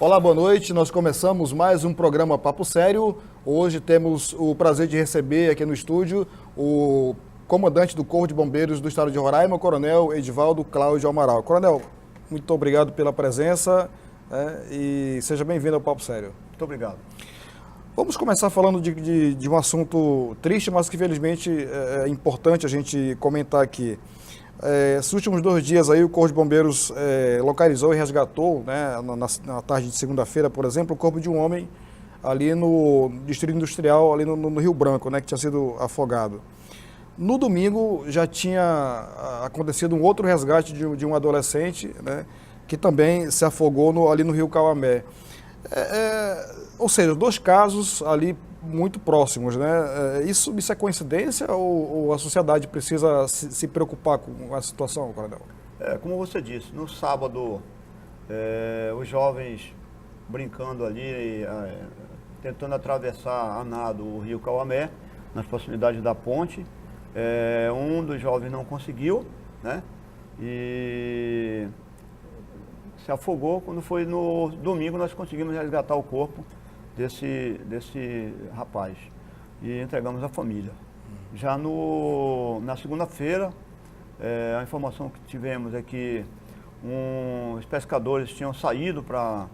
Olá, boa noite. Nós começamos mais um programa Papo Sério. Hoje temos o prazer de receber aqui no estúdio o comandante do Corpo de Bombeiros do Estado de Roraima, o Coronel Edivaldo Cláudio Amaral. Coronel, muito obrigado pela presença, e seja bem-vindo ao Papo Sério. Muito obrigado. Vamos começar falando de um assunto triste, mas que infelizmente é importante a gente comentar aqui. Esses últimos 2 dias aí o Corpo de Bombeiros localizou e resgatou, né, na tarde de segunda-feira, por exemplo, o corpo de um homem ali no Distrito Industrial, ali no Rio Branco, né, que tinha sido afogado. No domingo já tinha acontecido um outro resgate de um adolescente, né, que também se afogou ali no Rio Cauamé. Ou seja, 2 casos ali muito próximos, né? Isso é coincidência ou a sociedade precisa se preocupar com a situação, Coronel? Como você disse, no sábado, os jovens brincando ali, tentando atravessar a nado o Rio Cauamé, nas proximidades da ponte. Um dos jovens não conseguiu, né? E se afogou. Quando foi no domingo, nós conseguimos resgatar o corpo desse rapaz e entregamos à família. Já na segunda-feira, a informação que tivemos é que os pescadores tinham saído para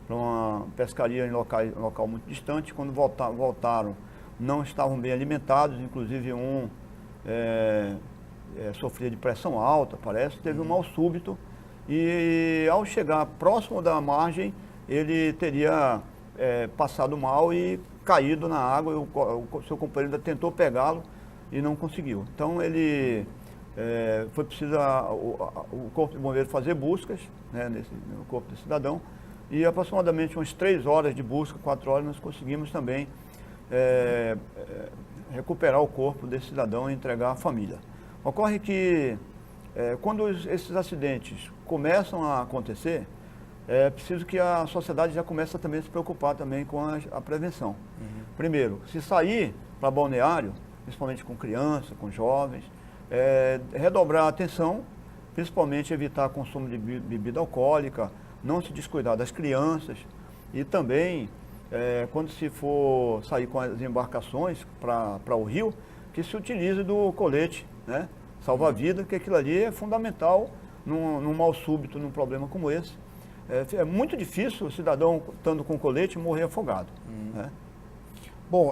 uma pescaria em local muito distante. Quando voltaram, não estavam bem alimentados, inclusive um sofria de pressão alta, parece, teve um mal súbito e ao chegar próximo da margem, ele teria passado mal e caído na água. O seu companheiro ainda tentou pegá-lo e não conseguiu. Então ele foi preciso o Corpo de Bombeiros fazer buscas, né, no corpo do cidadão, e aproximadamente umas 3 horas de busca, 4 horas, nós conseguimos também recuperar o corpo desse cidadão e entregar à família. Ocorre que quando esses acidentes começam a acontecer, é preciso que a sociedade já comece também a se preocupar também com a prevenção. Uhum. Primeiro, se sair para balneário, principalmente com crianças, com jovens, redobrar a atenção, principalmente evitar consumo de bebida alcoólica, não se descuidar das crianças e também, quando se for sair com as embarcações para o rio, que se utilize do colete, né, salva-vida, que aquilo ali é fundamental num mal súbito, num problema como esse. É muito difícil o cidadão, estando com colete, morrer afogado. Né? Bom,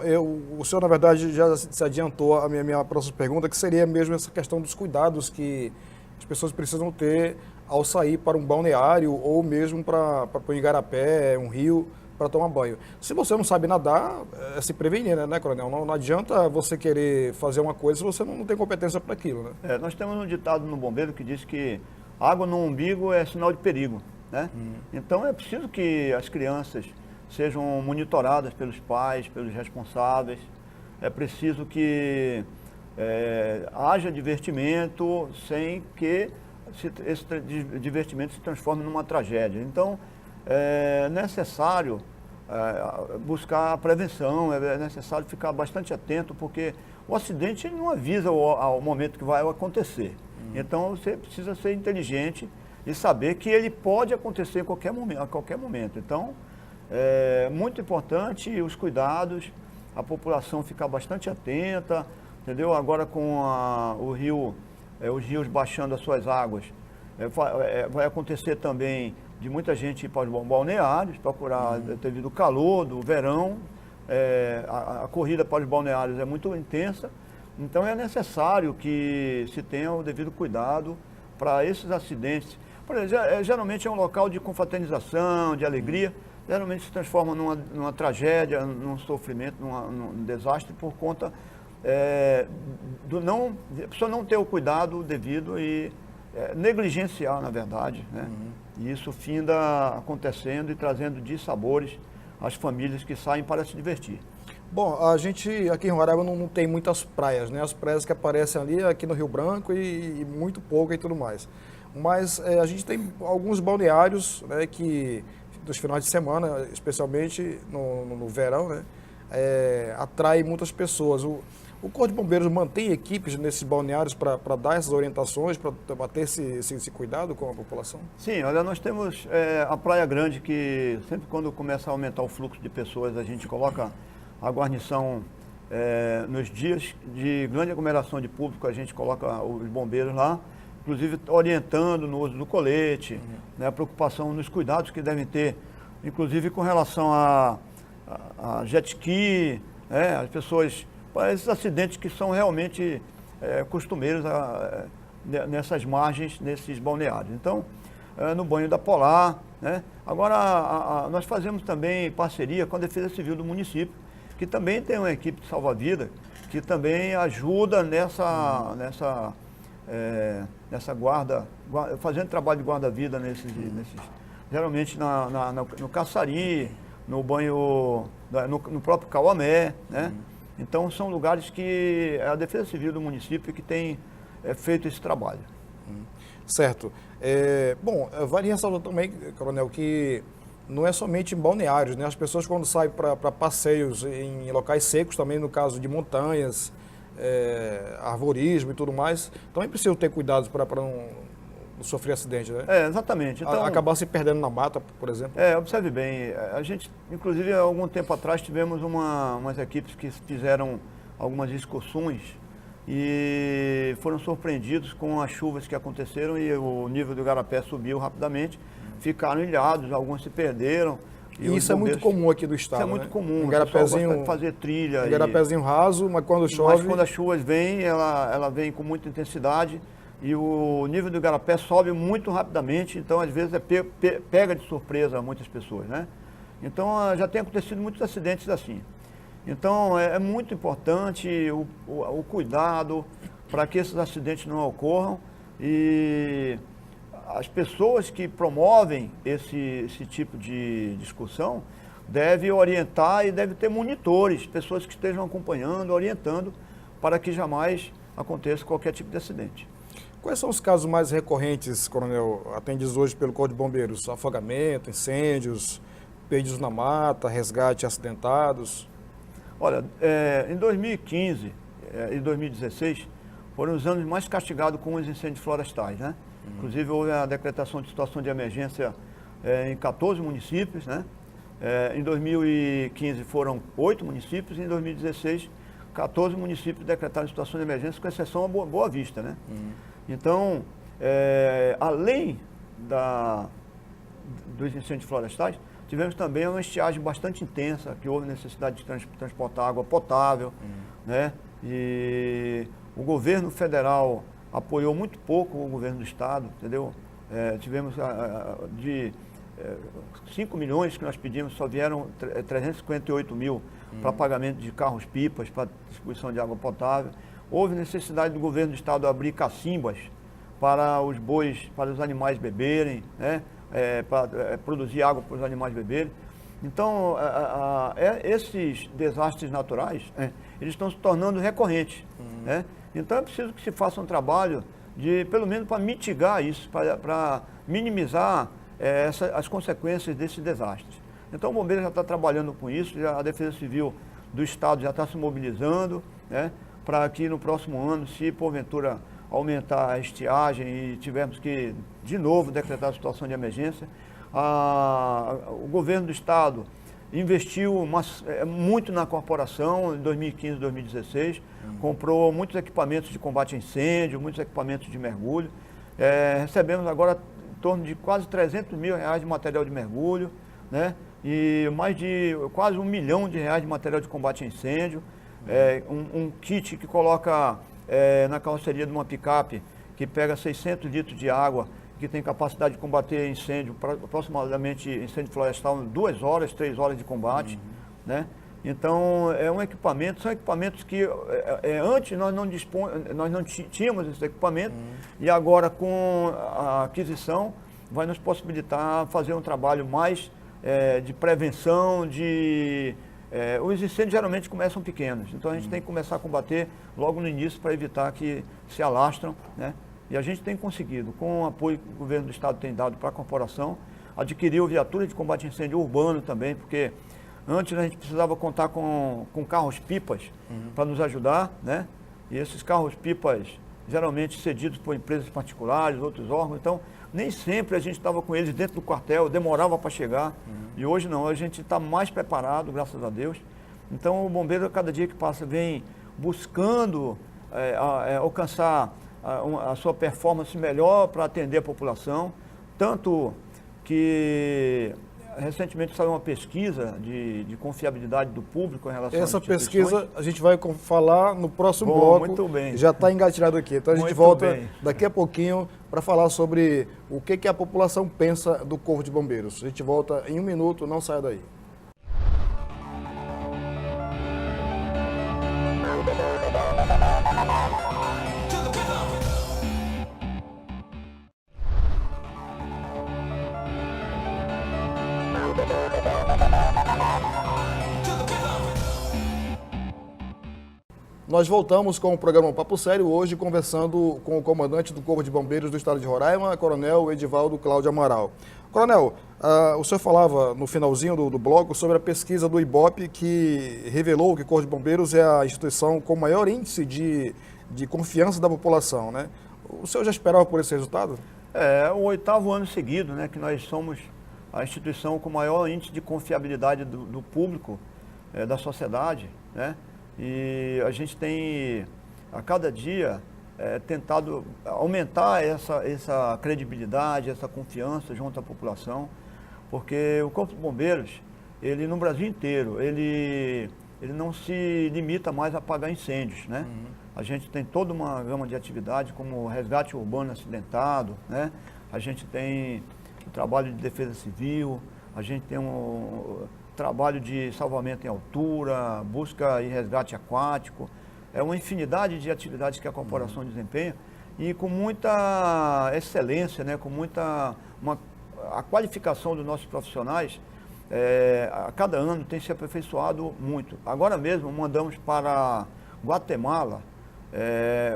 o senhor, na verdade, já se adiantou a minha próxima pergunta, que seria mesmo essa questão dos cuidados que as pessoas precisam ter ao sair para um balneário ou mesmo para um igarapé, um rio, para tomar banho. Se você não sabe nadar, se prevenir, né, Coronel? Não adianta você querer fazer uma coisa se você não tem competência para aquilo, né? Nós temos um ditado no bombeiro que diz que água no umbigo é sinal de perigo. Né? Então é preciso que as crianças sejam monitoradas pelos pais, pelos responsáveis. É preciso que haja divertimento sem que esse divertimento se transforme numa tragédia. Então é necessário buscar a prevenção, é necessário ficar bastante atento, porque o acidente não avisa ao momento que vai acontecer. Então você precisa ser inteligente e saber que ele pode acontecer a qualquer momento. Então, é muito importante os cuidados, a população ficar bastante atenta, entendeu? Agora com os rios baixando as suas águas, vai acontecer também de muita gente ir para os balneários, procurar, devido ao calor do verão, a corrida para os balneários é muito intensa, então é necessário que se tenha o devido cuidado para esses acidentes. Por exemplo, geralmente é um local de confraternização, de alegria, geralmente se transforma numa tragédia, num sofrimento, num desastre por conta a pessoa não ter o cuidado devido e negligenciar, na verdade, né? E isso finda acontecendo e trazendo dissabores às famílias que saem para se divertir. Bom, a gente aqui em Roraima não tem muitas praias, né? As praias que aparecem ali aqui no Rio Branco e muito pouco e tudo mais. Mas a gente tem alguns balneários, né, que dos finais de semana, especialmente no verão, né, atrai muitas pessoas. O Corpo de Bombeiros mantém equipes nesses balneários para dar essas orientações, para ter esse cuidado com a população? Sim, olha, nós temos a Praia Grande, que sempre quando começa a aumentar o fluxo de pessoas, a gente coloca a guarnição nos dias de grande aglomeração de público, a gente coloca os bombeiros lá, inclusive orientando no uso do colete, né, a preocupação nos cuidados que devem ter, inclusive com relação a jet ski, as pessoas, para esses acidentes que são realmente costumeiros nessas margens, nesses balneários. Então, no banho da Polar, né? Agora, nós fazemos também parceria com a Defesa Civil do município, que também tem uma equipe de salva-vida, que também ajuda nessa guarda, fazendo trabalho de guarda-vida geralmente no Caçari, no banho, no próprio Cauamé, né? Então são lugares que é a Defesa Civil do município que tem feito esse trabalho. Certo. Bom, vale ressaltar também, Coronel, que não é somente em balneários, né? As pessoas quando saem para passeios em locais secos, também no caso de montanhas, arvorismo e tudo mais, também precisam ter cuidados para não sofrer acidente, né? Exatamente. Então, acabar se perdendo na mata, por exemplo. Observe bem, a gente, inclusive, há algum tempo atrás, tivemos umas equipes que fizeram algumas excursões e foram surpreendidos com as chuvas que aconteceram e o nível do igarapé subiu rapidamente, ficaram ilhados, alguns se perderam. E isso é muito comum aqui do estado, isso é muito comum. Igarapézinho, fazer trilha. Igarapézinho raso, mas quando chove... Mas quando as chuvas vêm, ela vem com muita intensidade e o nível do igarapé sobe muito rapidamente, então às vezes pega de surpresa muitas pessoas, né? Então já tem acontecido muitos acidentes assim. Então é muito importante o cuidado para que esses acidentes não ocorram e as pessoas que promovem esse tipo de discussão devem orientar e devem ter monitores, pessoas que estejam acompanhando, orientando, para que jamais aconteça qualquer tipo de acidente. Quais são os casos mais recorrentes, Coronel, atendidos hoje pelo Corpo de Bombeiros? Afogamento, incêndios, perdidos na mata, resgate acidentados? Olha, em 2015 e 2016 foram os anos mais castigados com os incêndios florestais, né? Inclusive houve a decretação de situação de emergência em 14 municípios, né? Em 2015 foram 8 municípios e em 2016 14 municípios decretaram situação de emergência, com exceção a Boa Vista, né? Então, além dos incêndios florestais, tivemos também uma estiagem bastante intensa, que houve necessidade de transportar água potável, né? E o governo federal apoiou muito pouco o governo do estado, entendeu? Tivemos de 5 milhões que nós pedimos, só vieram 358 mil para pagamento de carros-pipas, para distribuição de água potável. Houve necessidade do governo do estado abrir cacimbas para os bois, para os animais beberem, né? Para produzir água para os animais beberem. Então, esses desastres naturais, eles estão se tornando recorrentes, né? Então é preciso que se faça um trabalho pelo menos para mitigar isso, para minimizar as consequências desses desastres. Então o Bombeiro já está trabalhando com isso, a Defesa Civil do Estado já está se mobilizando, né, para que no próximo ano, se porventura aumentar a estiagem e tivermos que de novo decretar a situação de emergência, o governo do Estado investiu muito na corporação em 2015 e 2016, comprou muitos equipamentos de combate a incêndio, muitos equipamentos de mergulho. Recebemos agora em torno de quase 300 mil reais de material de mergulho, né? E mais de quase R$1 milhão de material de combate a incêndio. Um kit que coloca na carroceria de uma picape, que pega 600 litros de água, que tem capacidade de combater incêndio, aproximadamente incêndio florestal, em 2 horas, 3 horas de combate, né? Então, são equipamentos que antes nós não tínhamos esse equipamento, e agora com a aquisição vai nos possibilitar fazer um trabalho mais de prevenção, de os incêndios geralmente começam pequenos, então a gente tem que começar a combater logo no início para evitar que se alastram, né? E a gente tem conseguido, com o apoio que o governo do estado tem dado para a corporação, adquiriu viatura de combate a incêndio urbano também, porque antes a gente precisava contar com carros-pipas para nos ajudar, né? E esses carros-pipas geralmente cedidos por empresas particulares, outros órgãos, então nem sempre a gente estava com eles dentro do quartel, demorava para chegar, e hoje não, a gente está mais preparado, graças a Deus. Então o bombeiro, a cada dia que passa, vem buscando alcançar a sua performance melhor para atender a população, tanto que recentemente saiu uma pesquisa de confiabilidade do público em relação Essa às instituições. pesquisa a gente vai falar no próximo Bom, bloco. muito bem. Já está engatilhado aqui. Então a gente Muito volta bem. daqui a pouquinho para falar sobre o que a população pensa do Corpo de Bombeiros. A gente volta em um minuto, não saia daí. Nós voltamos com o programa Papo Sério, hoje conversando com o comandante do Corpo de Bombeiros do Estado de Roraima, Coronel Edivaldo Cláudio Amaral. Coronel, o senhor falava no finalzinho do bloco sobre a pesquisa do IBOP que revelou que o Corpo de Bombeiros é a instituição com maior índice de confiança da população, né? O senhor já esperava por esse resultado? É o 8º ano seguido, né, que nós somos a instituição com maior índice de confiabilidade do público, da sociedade, né? E a gente tem, a cada dia, tentado aumentar essa credibilidade, essa confiança junto à população, porque o Corpo de Bombeiros, ele no Brasil inteiro, ele não se limita mais a apagar incêndios, né? A gente tem toda uma gama de atividades, como resgate urbano acidentado, né? A gente tem o trabalho de defesa civil, a gente tem trabalho de salvamento em altura, busca e resgate aquático. É uma infinidade de atividades que a corporação desempenha e com muita excelência, né? Com a qualificação dos nossos profissionais, a cada ano tem se aperfeiçoado muito. Agora mesmo mandamos para Guatemala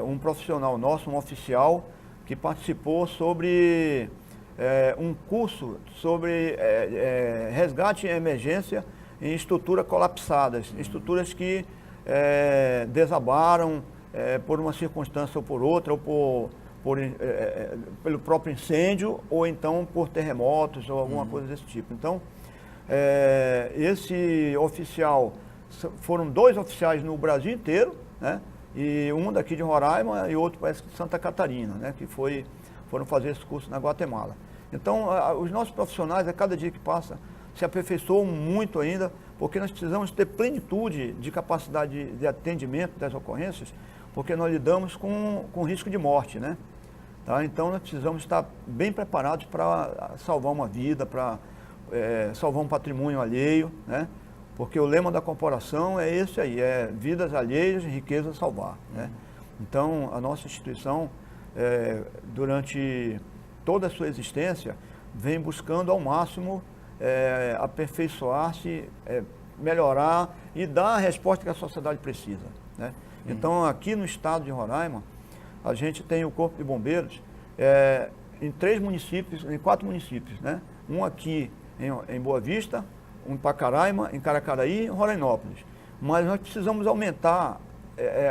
um profissional nosso, um oficial, que participou sobre um curso sobre resgate em emergência em estruturas colapsadas, estruturas que desabaram por uma circunstância ou por outra, ou pelo próprio incêndio, ou então por terremotos ou alguma coisa desse tipo. Então, esse oficial, foram 2 oficiais no Brasil inteiro, né? E um daqui de Roraima e outro parece que de Santa Catarina, né? Que foram fazer esse curso na Guatemala. Então, os nossos profissionais, a cada dia que passa, se aperfeiçoam muito ainda, porque nós precisamos ter plenitude de capacidade de atendimento das ocorrências, porque nós lidamos com risco de morte, né? Tá? Então, nós precisamos estar bem preparados para salvar uma vida, para salvar um patrimônio alheio, né? Porque o lema da corporação é esse aí, vidas alheias e riqueza a salvar, né? Então, a nossa instituição, durante toda a sua existência, vem buscando ao máximo aperfeiçoar-se, melhorar e dar a resposta que a sociedade precisa, né? Então, aqui no estado de Roraima, a gente tem o Corpo de Bombeiros em 4 municípios, né? Um aqui em Boa Vista, um em Pacaraima, em Caracaraí e em Rorainópolis. Mas nós precisamos aumentar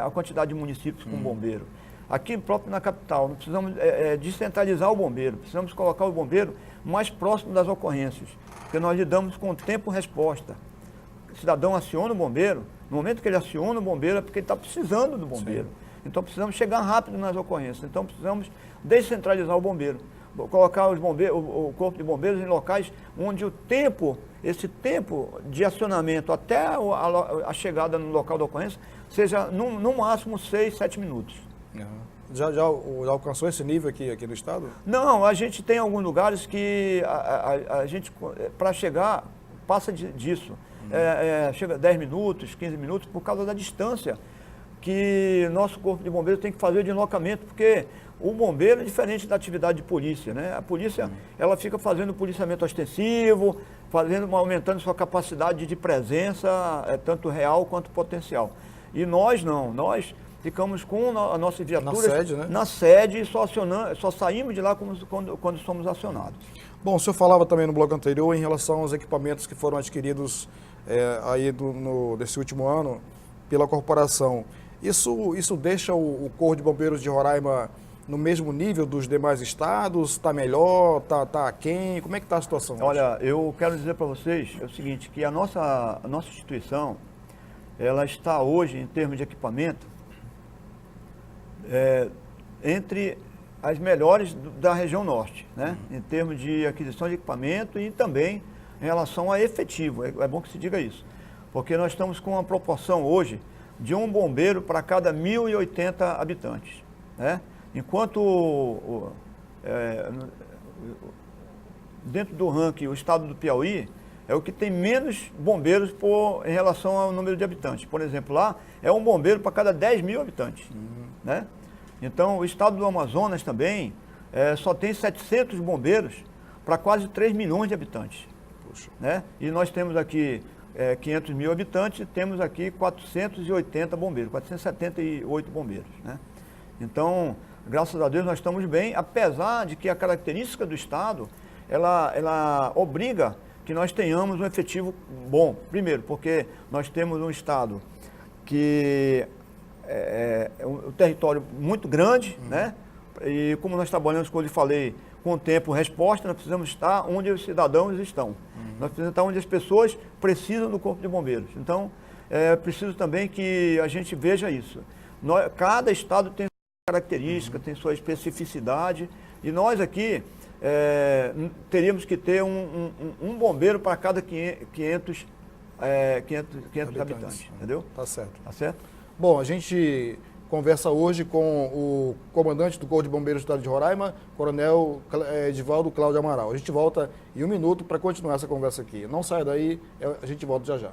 a quantidade de municípios com bombeiro. Aqui próprio na capital, nós precisamos descentralizar o bombeiro, precisamos colocar o bombeiro mais próximo das ocorrências, porque nós lidamos com o tempo-resposta. O cidadão aciona o bombeiro, no momento que ele aciona o bombeiro é porque ele está precisando do bombeiro. Sim. Então precisamos chegar rápido nas ocorrências, então precisamos descentralizar o bombeiro, colocar o Corpo de Bombeiros em locais onde esse tempo de acionamento até a chegada no local da ocorrência seja no máximo 6, 7 minutos. Já alcançou esse nível aqui no estado? Não, a gente tem alguns lugares que a gente, para chegar, passa disso. Chega 10 minutos, 15 minutos, por causa da distância que nosso Corpo de Bombeiros tem que fazer de deslocamento, porque o bombeiro é diferente da atividade de polícia, né? A polícia, ela fica fazendo policiamento ostensivo, aumentando sua capacidade de presença, tanto real quanto potencial. E nós não, nós ficamos com a nossa viatura na sede e só saímos de lá quando somos acionados. Bom, o senhor falava também no bloco anterior em relação aos equipamentos que foram adquiridos nesse último ano pela corporação. Isso deixa o Corpo de Bombeiros de Roraima no mesmo nível dos demais estados? Está melhor? Está aquém? Como é que está a situação hoje? Olha, eu quero dizer para vocês o seguinte, que a nossa instituição, ela está hoje, em termos de equipamento, entre as melhores da região norte, né? Em termos de aquisição de equipamento e também em relação a efetivo. É bom que se diga isso, porque nós estamos com uma proporção hoje de um bombeiro para cada 1.080 habitantes, né? Enquanto dentro do ranking, o estado do Piauí é o que tem menos bombeiros em relação ao número de habitantes. Por exemplo, lá é um bombeiro para cada 10.000 habitantes, né? Então, o estado do Amazonas também só tem 700 bombeiros para quase 3 milhões de habitantes. Puxa. Né? E nós temos aqui 500 mil habitantes e temos aqui 480 bombeiros, 478 bombeiros. Né? Então, graças a Deus, nós estamos bem, apesar de que a característica do estado, ela obriga que nós tenhamos um efetivo bom. Primeiro, porque nós temos um estado que um território muito grande, né? E como nós trabalhamos, como eu lhe falei, com o tempo resposta, nós precisamos estar onde os cidadãos estão. Nós precisamos estar onde as pessoas precisam do Corpo de Bombeiros. Então, é preciso também que a gente veja isso. Cada estado tem sua característica, tem sua especificidade, e nós aqui teríamos que ter um bombeiro para cada 500 habitantes, entendeu? Tá certo. Tá certo? Bom, a gente conversa hoje com o comandante do Corpo de Bombeiros do Estado de Roraima, Coronel Edivaldo Cláudio Amaral. A gente volta em um minuto para continuar essa conversa aqui. Não saia daí, a gente volta já já.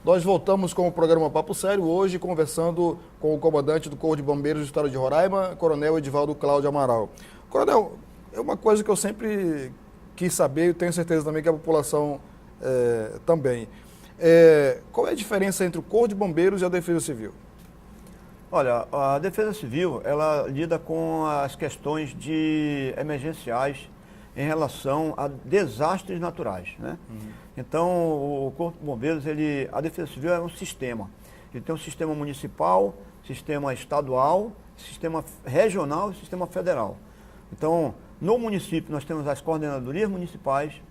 Nós voltamos com o programa Papo Sério, hoje conversando com o comandante do Corpo de Bombeiros do Estado de Roraima, Coronel Edivaldo Cláudio Amaral. Coronel, é uma coisa que eu sempre quis saber e tenho certeza também que a população também. Qual é a diferença entre o Corpo de Bombeiros e a Defesa Civil? Olha, a Defesa Civil, ela lida com as questões emergenciais em relação a desastres naturais, né? Então, o Corpo de Bombeiros, a Defesa Civil é um sistema. Ele tem um sistema municipal, sistema estadual, sistema regional e sistema federal. Então, no município nós temos as coordenadorias municipais,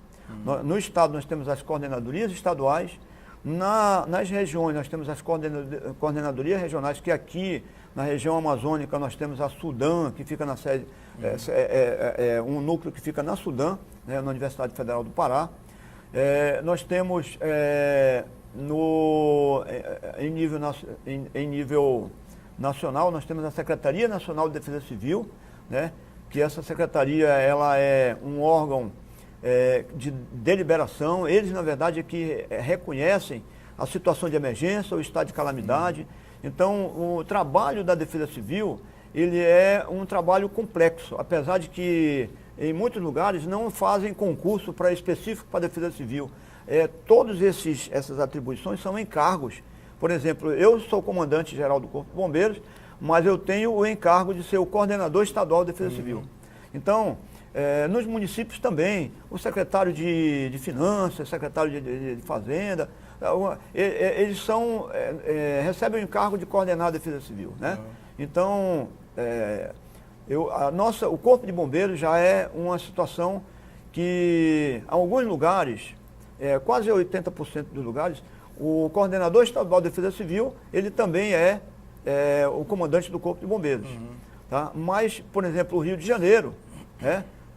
no estado nós temos as coordenadorias estaduais, nas regiões nós temos as coordenadorias regionais, que aqui na região amazônica nós temos a Sudam, que fica na sede, um núcleo que fica na Sudam, né, na Universidade Federal do Pará. Nós temos em nível nacional, nós temos a Secretaria Nacional de Defesa Civil, né, que essa secretaria ela é um órgão de deliberação. Eles, na verdade, é que reconhecem a situação de emergência, o estado de calamidade. Então, o trabalho da Defesa Civil, ele é um trabalho complexo, apesar de que em muitos lugares não fazem concurso específico para a Defesa Civil. Todas essas atribuições são encargos. Por exemplo, eu sou comandante-geral do Corpo de Bombeiros, mas eu tenho o encargo de ser o coordenador estadual de Defesa Civil. Então, nos municípios também, o secretário de Finanças, secretário de Fazenda, eles recebem o encargo de coordenar a Defesa Civil, né? Então, o Corpo de Bombeiros já é uma situação que, em alguns lugares, quase 80% dos lugares, o coordenador estadual de Defesa Civil, ele também é o comandante do Corpo de Bombeiros. Tá? Mas, por exemplo, o Rio de Janeiro,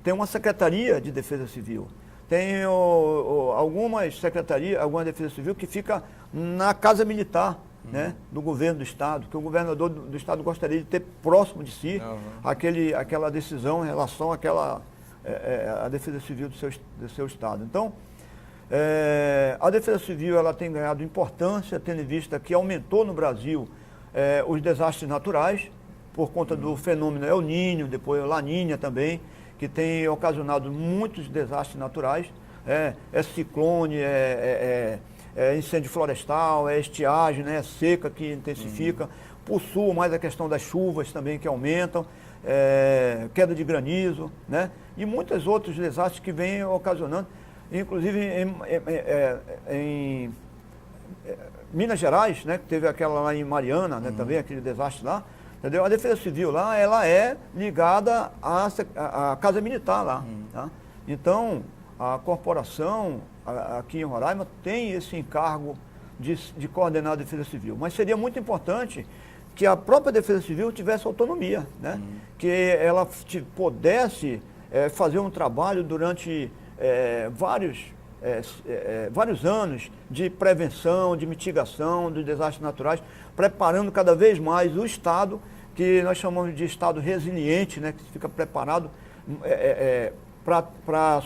tem uma Secretaria de Defesa Civil. Tem algumas secretarias, alguma Defesa Civil que fica na Casa Militar, né, do governo do Estado, que o governador do Estado gostaria de ter próximo de si aquela decisão em relação àquela a defesa civil do seu Estado. Então, a defesa civil ela tem ganhado importância, tendo em vista que aumentou no Brasil os desastres naturais, por conta do fenômeno El Niño, depois La Niña também, que tem ocasionado muitos desastres naturais, ciclone, incêndio florestal, estiagem, né, seca que intensifica, por sul mais a questão das chuvas também que aumentam, queda de granizo, né, e muitos outros desastres que vêm ocasionando, inclusive em Minas Gerais, né, que teve aquela lá em Mariana, né, também aquele desastre lá, entendeu? A Defesa Civil lá, ela é ligada à Casa Militar lá, tá? Então, a corporação aqui em Roraima tem esse encargo de coordenar a Defesa Civil, mas seria muito importante que a própria Defesa Civil tivesse autonomia, né? Que ela pudesse fazer um trabalho durante vários anos de prevenção, de mitigação dos desastres naturais, preparando cada vez mais o Estado, que nós chamamos de Estado resiliente, né, que fica preparado para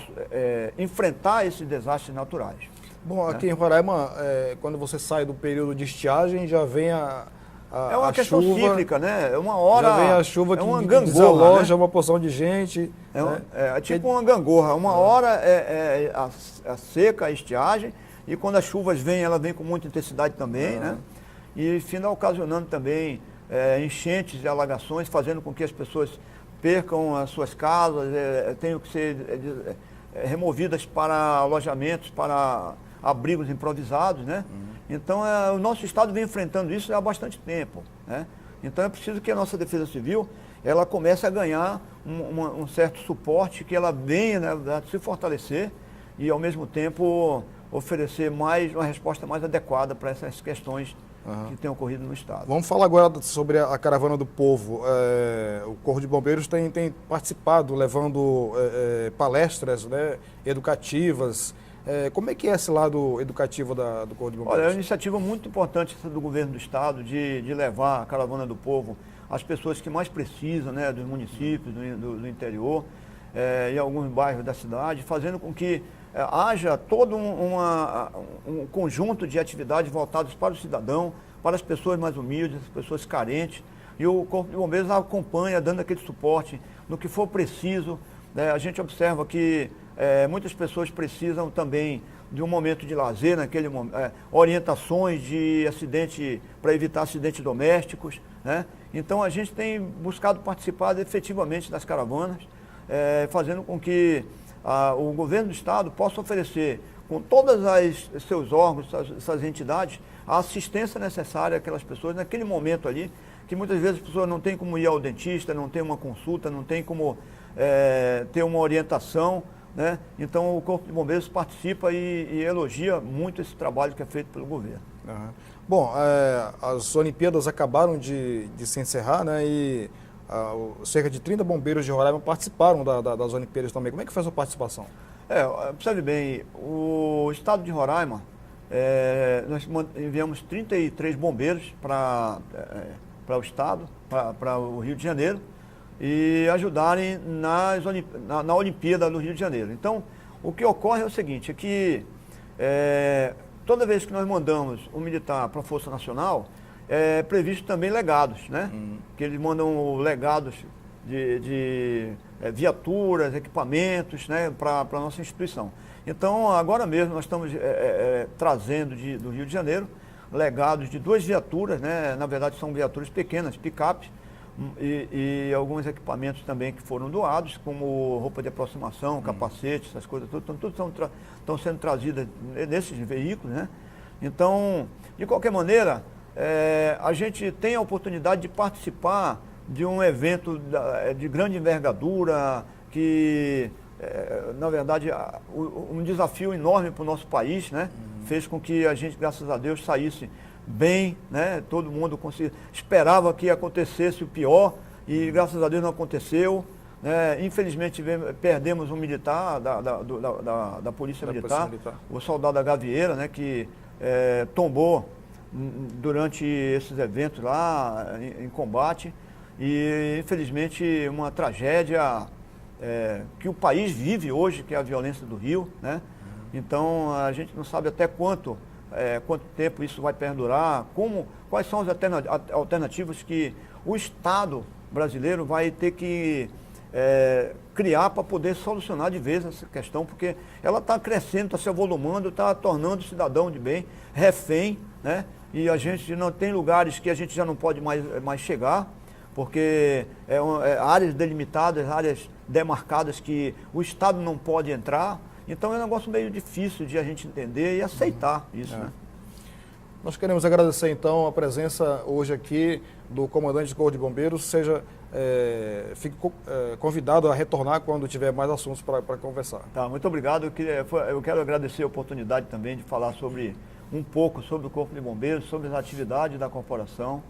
enfrentar esses desastres naturais. Bom, aqui em Roraima, quando você sai do período de estiagem, já vem é uma questão chuva, cíclica, né? Uma hora. Já vem a chuva que uma gangorra, desaloja, né? uma porção de gente. É tipo uma gangorra. Uma hora é a seca, a estiagem, e quando as chuvas vêm, ela vem com muita intensidade também, né? E finda ocasionando também enchentes e alagações, fazendo com que as pessoas percam as suas casas, tenham que ser removidas para alojamentos, para abrigos improvisados, né? Então, o nosso Estado vem enfrentando isso há bastante tempo, né? Então, é preciso que a nossa Defesa Civil, ela comece a ganhar um certo suporte, que ela venha, né, se fortalecer e, ao mesmo tempo, oferecer uma resposta mais adequada para essas questões que têm ocorrido no Estado. Vamos falar agora sobre a Caravana do Povo. O Corpo de Bombeiros tem participado, levando palestras, né, educativas. Como é que é esse lado educativo do Corpo de Bombeiros? Olha, é uma iniciativa muito importante essa do governo do Estado de levar a Caravana do Povo às pessoas que mais precisam, né, dos municípios, do interior, e alguns bairros da cidade, fazendo com que haja todo um conjunto de atividades voltadas para o cidadão, para as pessoas mais humildes, as pessoas carentes, e o Corpo de Bombeiros acompanha, dando aquele suporte no que for preciso, né? A gente observa que muitas pessoas precisam também de um momento de lazer, naquele momento, orientações de acidente, para evitar acidentes domésticos, né? Então a gente tem buscado participar efetivamente das caravanas, fazendo com que o governo do Estado possa oferecer, com todos os seus órgãos, essas entidades, a assistência necessária àquelas pessoas naquele momento ali, que muitas vezes as pessoas não têm como ir ao dentista, não tem uma consulta, não tem como ter uma orientação, né? Então o Corpo de Bombeiros participa e elogia muito esse trabalho que é feito pelo governo. Bom, as Olimpíadas acabaram de se encerrar, né? E cerca de 30 bombeiros de Roraima participaram das Olimpíadas também. Como é que foi a sua participação? Observe bem, o Estado de Roraima, nós enviamos 33 bombeiros para o Estado, para o Rio de Janeiro, e ajudarem na Olimpíada do Rio de Janeiro. Então, o que ocorre é o seguinte, é que toda vez que nós mandamos um militar para a Força Nacional, é previsto também legados, né? Que eles mandam legados de viaturas, equipamentos, né, para a nossa instituição. Então, agora mesmo nós estamos trazendo do Rio de Janeiro legados de 2 viaturas, né? Na verdade são viaturas pequenas, picape, e alguns equipamentos também que foram doados, como roupa de aproximação, capacete, essas coisas, tudo estão sendo trazidas nesses veículos, né? Então, de qualquer maneira, a gente tem a oportunidade de participar de um evento de grande envergadura, que, na verdade, um desafio enorme para o nosso país, né? Fez com que a gente, graças a Deus, saísse bem, né? Todo mundo esperava que acontecesse o pior e, graças a Deus, não aconteceu, né? Infelizmente, perdemos um militar da Polícia Militar, o soldado da Gavieira, né? Que tombou durante esses eventos lá em combate e infelizmente uma tragédia que o país vive hoje, que é a violência do Rio, né? Então a gente não sabe até quanto tempo isso vai perdurar, quais são as alternativas que o Estado brasileiro vai ter que criar para poder solucionar de vez essa questão, porque ela está crescendo, está se avolumando, está tornando o cidadão de bem refém, né? E a gente não tem lugares que a gente já não pode mais chegar, porque áreas delimitadas, áreas demarcadas que o Estado não pode entrar. Então é um negócio meio difícil de a gente entender e aceitar isso, né? Nós queremos agradecer então a presença hoje aqui do comandante do Corpo de Bombeiros. Fique convidado a retornar quando tiver mais assuntos para conversar. Tá, muito obrigado. Eu quero agradecer a oportunidade também de falar um pouco sobre o Corpo de Bombeiros, sobre as atividades da corporação.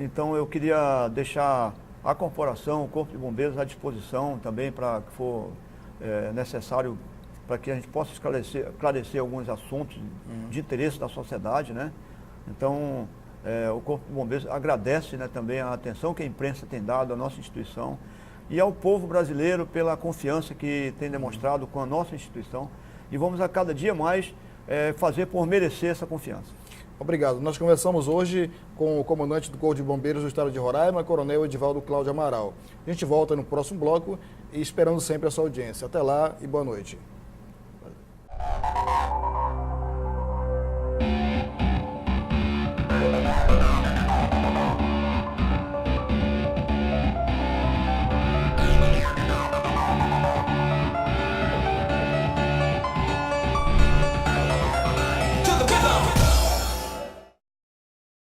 Então eu queria deixar a corporação, o Corpo de Bombeiros à disposição também para que for necessário, para que a gente possa esclarecer alguns assuntos de interesse da sociedade, né? Então, o Corpo de Bombeiros agradece, né, também a atenção que a imprensa tem dado à nossa instituição e ao povo brasileiro pela confiança que tem demonstrado com a nossa instituição, e vamos a cada dia mais fazer por merecer essa confiança. Obrigado. Nós conversamos hoje com o comandante do Corpo de Bombeiros do Estado de Roraima, Coronel Edivaldo Cláudio Amaral. A gente volta no próximo bloco e esperando sempre a sua audiência. Até lá e boa noite.